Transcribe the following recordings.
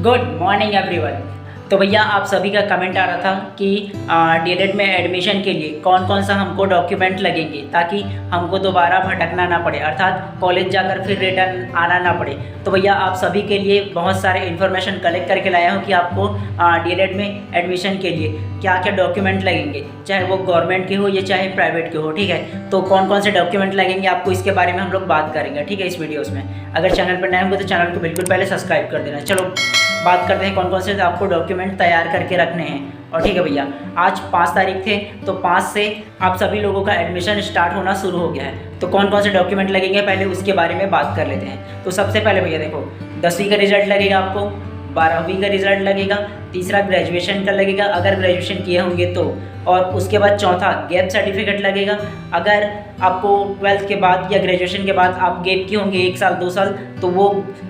Good morning everyone. तो भैया आप सभी का कमेंट आ रहा था कि डीएलएड में एडमिशन के लिए कौन कौन सा हमको डॉक्यूमेंट लगेंगे ताकि हमको दोबारा भटकना ना पड़े, अर्थात कॉलेज जाकर फिर रिटर्न आना ना पड़े। तो भैया आप सभी के लिए बहुत सारे इन्फॉर्मेशन कलेक्ट करके लाया हूँ कि आपको डीएलएड में एडमिशन के लिए क्या क्या डॉक्यूमेंट लगेंगे, चाहे वो गवर्नमेंट के हो या चाहे प्राइवेट के हो। ठीक है, तो कौन कौन से डॉक्यूमेंट लगेंगे आपको इसके बारे में हम लोग बात करेंगे। ठीक है, इस वीडियोज़ में अगर चैनल पर नए होंगे तो चैनल को बिल्कुल पहले सब्सक्राइब कर देना। चलो बात करते हैं कौन कौन से आपको डॉक्यूमेंट तैयार करके रखने हैं। और ठीक है भैया, आज 5 तारीख थे तो 5 से आप सभी लोगों का एडमिशन स्टार्ट होना शुरू हो गया है। तो कौन कौन से डॉक्यूमेंट लगेंगे पहले उसके बारे में बात कर लेते हैं। तो सबसे पहले भैया देखो, 10वीं का रिजल्ट लगेगा आपको, 12वीं का रिजल्ट लगेगा, तीसरा ग्रेजुएशन का लगेगा अगर ग्रेजुएशन किए होंगे तो, और उसके बाद चौथा गैप सर्टिफिकेट लगेगा। अगर आपको 12th के बाद या ग्रेजुएशन के बाद आप गैप किए होंगे 1 साल 2 साल तो वो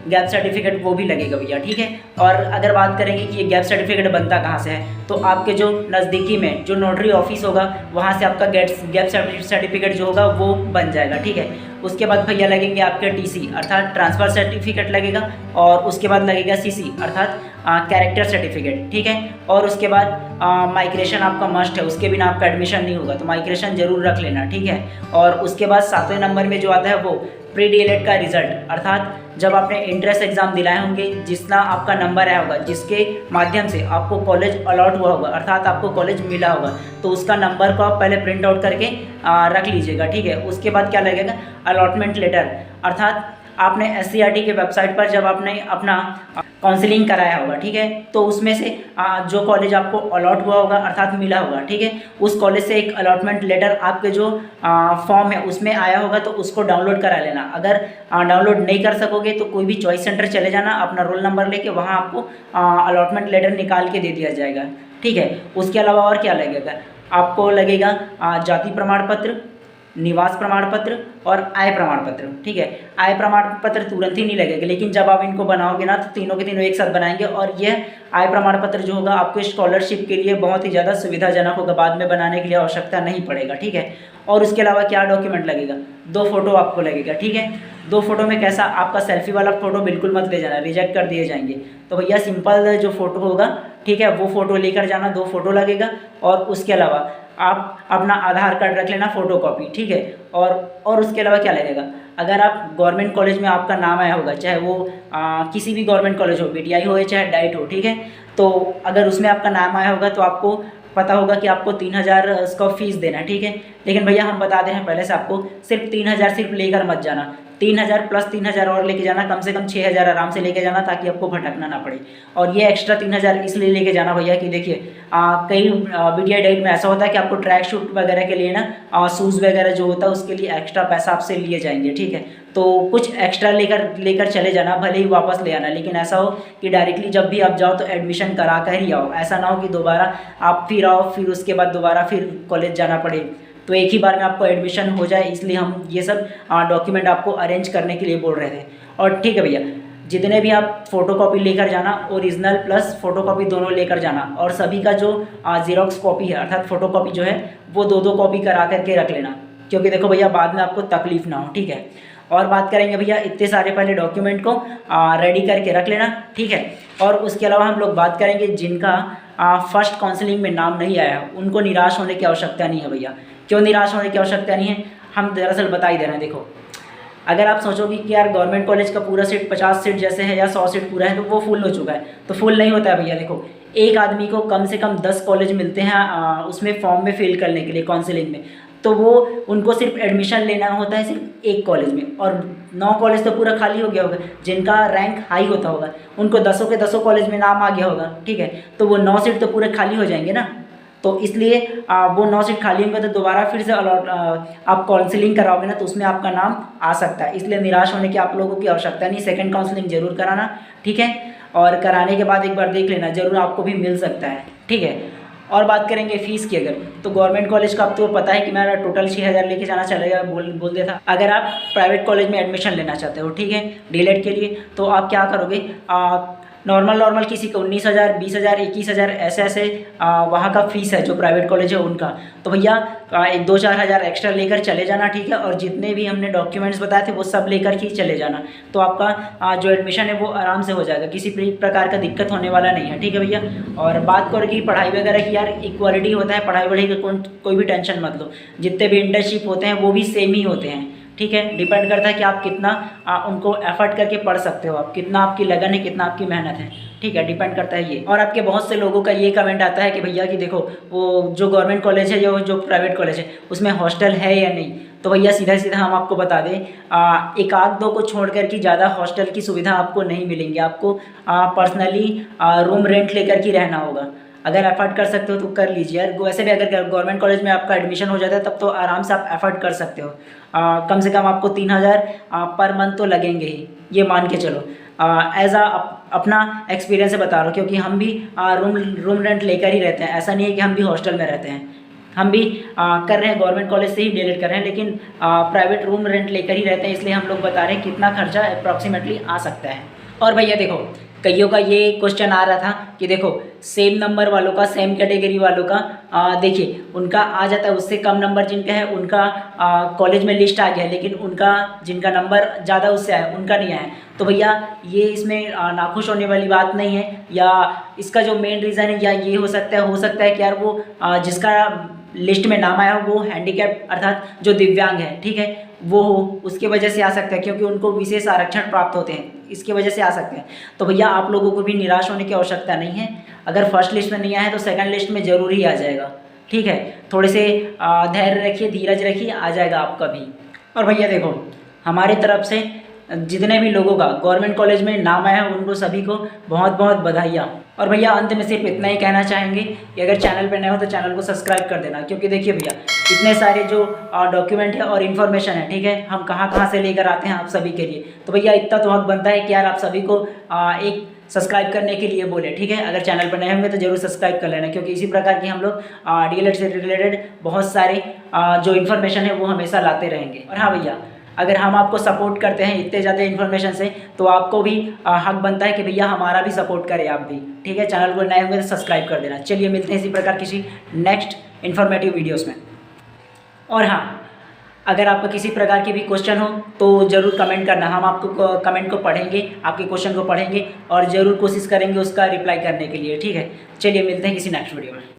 गैप सर्टिफिकेट वो भी लगेगा भैया। ठीक है, और अगर बात करेंगे कि ये गैप सर्टिफिकेट बनता कहाँ से है, तो आपके जो नज़दीकी में जो नोटरी ऑफिस होगा वहाँ से आपका गैप सर्टिफिकेट जो होगा वो बन जाएगा। ठीक है, उसके बाद भैया लगेंगे आपके टीसी अर्थात ट्रांसफ़र सर्टिफिकेट लगेगा, और उसके बाद लगेगा सीसी अर्थात कैरेक्टर सर्टिफिकेट। ठीक है, और उसके बाद माइग्रेशन आपका मस्ट है, उसके बिना आपका एडमिशन नहीं होगा, तो माइग्रेशन जरूर रख लेना। ठीक है, और उसके बाद 7वें नंबर में जो आता है वो प्री डीएलएड का रिजल्ट, अर्थात जब आपने एंट्रेंस एग्जाम दिलाए होंगे, जितना आपका नंबर आया होगा, जिसके माध्यम से आपको कॉलेज अलॉट हुआ होगा अर्थात आपको कॉलेज मिला होगा, तो उसका नंबर को आप पहले प्रिंट आउट करके रख लीजिएगा। ठीक है, उसके बाद क्या लगेगा, अलॉटमेंट लेटर, अर्थात आपने एससीईआरटी के वेबसाइट पर जब आपने अपना काउंसलिंग कराया होगा, ठीक है, तो उसमें से जो कॉलेज आपको अलॉट हुआ होगा अर्थात मिला होगा, ठीक है, उस कॉलेज से एक अलॉटमेंट लेटर आपके जो फॉर्म है उसमें आया होगा, तो उसको डाउनलोड करा लेना। अगर डाउनलोड नहीं कर सकोगे तो कोई भी चॉइस सेंटर चले जाना, अपना रोल नंबर लेके वहाँ आपको अलॉटमेंट लेटर निकाल के दे दिया जाएगा। ठीक है, उसके अलावा और क्या लगेगा, आपको लगेगा जाति प्रमाण पत्र, निवास प्रमाण पत्र और आय प्रमाण पत्र। ठीक है, आय प्रमाण पत्र तुरंत ही नहीं लगेगा, लेकिन जब आप इनको बनाओगे ना तो तीनों के तीनों एक साथ बनाएंगे, और यह आय प्रमाण पत्र जो होगा आपको स्कॉलरशिप के लिए बहुत ही ज़्यादा सुविधाजनक होगा, बाद में बनाने के लिए आवश्यकता नहीं पड़ेगा। ठीक है, और उसके अलावा क्या डॉक्यूमेंट लगेगा, 2 फोटो आपको लगेगा। ठीक है, 2 फोटो में कैसा, आपका सेल्फी वाला फोटो बिल्कुल मत ले जाना, रिजेक्ट कर दिए जाएंगे। तो भैया सिंपल जो फोटो होगा, ठीक है, वो फोटो लेकर जाना, 2 फोटो लगेगा, और उसके अलावा आप अपना आधार कार्ड रख लेना फोटोकॉपी। ठीक है, और उसके अलावा क्या लगेगा, अगर आप गवर्नमेंट कॉलेज में आपका नाम आया होगा, चाहे वो किसी भी गवर्नमेंट कॉलेज हो, बीटीआई हो या चाहे डाइट हो, ठीक है, तो अगर उसमें आपका नाम आया होगा तो आपको पता होगा कि आपको 3000 उसका फीस देना है। ठीक है, लेकिन भैया हम बता दे रहे हैं पहले से, आपको सिर्फ 3000 सिर्फ लेकर मत जाना, 3000 प्लस 3000 और लेके जाना, कम से कम 6000 आराम से लेके जाना, ताकि आपको भटकना ना पड़े। और ये एक्स्ट्रा 3000 इसलिए लेके जाना भैया कि देखिए कई बीटीआई डाइट में ऐसा होता है कि आपको ट्रैक शूट वगैरह के लिए ना शूज़ वगैरह जो होता है उसके लिए एक्स्ट्रा पैसा आपसे लिए जाएंगे। ठीक है, तो कुछ एक्स्ट्रा लेकर चले जाना, भले ही वापस ले आना, लेकिन ऐसा हो कि डायरेक्टली जब भी आप जाओ तो एडमिशन करा कर ही आओ, ऐसा ना हो कि दोबारा आप फिर आओ फिर उसके बाद दोबारा फिर कॉलेज जाना पड़े। तो एक ही बार में आपको एडमिशन हो जाए, इसलिए हम ये सब डॉक्यूमेंट आपको अरेंज करने के लिए बोल रहे थे। और ठीक है भैया, जितने भी आप फोटोकॉपी लेकर जाना, ओरिजिनल प्लस फोटोकॉपी दोनों लेकर जाना, और सभी का जो जीरोक्स कॉपी है अर्थात फोटोकॉपी जो है वो 2-2 कॉपी करा करके रख लेना, क्योंकि देखो भैया बाद में आपको तकलीफ ना हो। ठीक है, और बात करेंगे भैया, इतने सारे पहले डॉक्यूमेंट को रेडी करके रख लेना। ठीक है, और उसके अलावा हम लोग बात करेंगे जिनका फर्स्ट काउंसलिंग में नाम नहीं आया, उनको निराश होने की आवश्यकता नहीं है भैया। क्यों निराश होने की आवश्यकता नहीं है, हम दरअसल बता ही दे रहे हैं। देखो, अगर आप सोचोगे कि यार गवर्नमेंट कॉलेज का पूरा सीट 50 सीट जैसे है या 100 सीट पूरा है तो वो फुल हो चुका है, तो फुल नहीं होता है भैया। देखो, एक आदमी को कम से कम 10 कॉलेज मिलते हैं उसमें फॉर्म में फिल करने के लिए काउंसलिंग में, तो वो उनको सिर्फ एडमिशन लेना होता है सिर्फ एक कॉलेज में, और 9 कॉलेज तो पूरा खाली हो गया होगा। जिनका रैंक हाई होता होगा उनको 10 के 10 कॉलेज में नाम आ गया होगा। ठीक है, तो वो 9 सीट तो पूरे खाली हो जाएंगे ना, तो इसलिए वो 9 सीट खाली होंगे तो दोबारा फिर से आप काउंसलिंग कराओगे ना तो उसमें आपका नाम आ सकता है। इसलिए निराश होने की आप लोगों की आवश्यकता नहीं, सेकंड काउंसलिंग जरूर कराना। ठीक है, और कराने के बाद एक बार देख लेना, जरूर आपको भी मिल सकता है। ठीक है, और बात करेंगे फीस की, अगर तो गवर्नमेंट कॉलेज का आपको पता है कि मेरा टोटल 6000 लेके जाना चलेगा, बोल दिया था। अगर आप प्राइवेट कॉलेज में एडमिशन लेना चाहते हो, ठीक है, डीएलएड के लिए, तो आप क्या करोगे, नॉर्मल किसी को 19,000, 20,000, 21,000 ऐसे वहाँ का फ़ीस है जो प्राइवेट कॉलेज है उनका। तो भैया 1-2-4 हज़ार एक्स्ट्रा लेकर चले जाना, ठीक है, और जितने भी हमने डॉक्यूमेंट्स बताए थे वो सब लेकर के चले जाना। तो आपका जो एडमिशन है वो आराम से हो जाएगा, किसी प्रकार का दिक्कत होने वाला नहीं है, ठीक है भैया। और बात करें कि पढ़ाई वगैरह की, यार इक्वालिटी होता है, पढ़ाई वढ़ाई का कोई भी टेंशन मत लो। जितने भी इंटर्नशिप होते हैं वो भी सेम ही होते हैं, ठीक है। डिपेंड करता है कि आप कितना उनको एफर्ट करके पढ़ सकते हो, आप कितना आपकी लगन है, कितना आपकी मेहनत है, ठीक है, डिपेंड करता है ये। और आपके बहुत से लोगों का ये कमेंट आता है कि भैया कि देखो वो जो गवर्नमेंट कॉलेज है जो प्राइवेट कॉलेज है उसमें हॉस्टल है या नहीं। तो भैया सीधा सीधा हम आपको बता दें, एक आध दो को छोड़ कर कि ज़्यादा हॉस्टल की सुविधा आपको नहीं मिलेंगी। आपको पर्सनली रूम रेंट लेकर के रहना होगा। अगर एफर्ट कर सकते हो तो कर लीजिए यार। वैसे भी अगर गवर्नमेंट कॉलेज में आपका एडमिशन हो जाता है तब तो आराम से आप एफर्ट कर सकते हो। कम से कम आपको 3,000 पर मंथ तो लगेंगे ही, ये मान के चलो। एज अपना एक्सपीरियंस से बता रहा हूँ, क्योंकि हम भी रूम रेंट लेकर ही रहते हैं। ऐसा नहीं है कि हम भी हॉस्टल में रहते हैं, हम भी कर रहे हैं गवर्नमेंट कॉलेज से ही डीएलएड कर रहे हैं, लेकिन प्राइवेट रूम रेंट लेकर ही रहते हैं। इसलिए हम लोग बता रहे हैं कितना खर्चा अप्रॉक्सीमेटली आ सकता है। और भैया देखो, कईयों का ये क्वेश्चन आ रहा था कि देखो सेम नंबर वालों का, सेम कैटेगरी वालों का देखिए उनका आ जाता है, उससे कम नंबर जिनका है उनका कॉलेज में लिस्ट आ गया है, लेकिन उनका जिनका नंबर ज़्यादा उससे आया उनका नहीं आया। तो भैया ये इसमें नाखुश होने वाली बात नहीं है, या इसका जो मेन रीज़न है या ये हो सकता है कि यार वो जिसका लिस्ट में नाम आया हो वो हैंडीकैप अर्थात जो दिव्यांग है, ठीक है, वो हो, उसकी वजह से आ सकता है, क्योंकि उनको विशेष आरक्षण प्राप्त होते हैं, इसकी वजह से आ सकते हैं। तो भैया आप लोगों को भी निराश होने की आवश्यकता नहीं है। अगर फर्स्ट लिस्ट में नहीं आया है तो सेकंड लिस्ट में ज़रूर ही आ जाएगा, ठीक है। थोड़े से धैर्य रखिए, धीरज रखिए, आ जाएगा आपका भी। और भैया देखो, हमारी तरफ से जितने भी लोगों का गवर्नमेंट कॉलेज में नाम आया है उनको सभी को बहुत बहुत बधाइयाँ। और भैया अंत में सिर्फ इतना ही कहना चाहेंगे कि अगर चैनल पर नए हो तो चैनल को सब्सक्राइब कर देना, क्योंकि देखिए भैया इतने सारे जो डॉक्यूमेंट है और इन्फॉर्मेशन है, ठीक है, हम कहाँ से लेकर आते हैं आप सभी के लिए। तो भैया इतना तो हक बनता है कि यार आप सभी को एक सब्सक्राइब करने के लिए बोले, ठीक है। अगर चैनल पर नए होंगे तो जरूर सब्सक्राइब कर लेना, क्योंकि इसी प्रकार की हम लोग डीएलएड से रिलेटेड बहुत सारे जो इन्फॉर्मेशन है वो हमेशा लाते रहेंगे। और हाँ भैया, अगर हम आपको सपोर्ट करते हैं इतने ज़्यादा इन्फॉर्मेशन से तो आपको भी हक बनता है कि भैया हमारा भी सपोर्ट करें आप भी, ठीक है। चैनल को नए होंगे तो सब्सक्राइब कर देना। चलिए मिलते हैं इसी प्रकार किसी नेक्स्ट इन्फॉर्मेटिव वीडियोस में। और हाँ, अगर आपका किसी प्रकार के भी क्वेश्चन हो तो ज़रूर कमेंट करना, हम आपको कमेंट को पढ़ेंगे, आपके क्वेश्चन को पढ़ेंगे और ज़रूर कोशिश करेंगे उसका रिप्लाई करने के लिए, ठीक है। चलिए मिलते हैं किसी नेक्स्ट वीडियो में।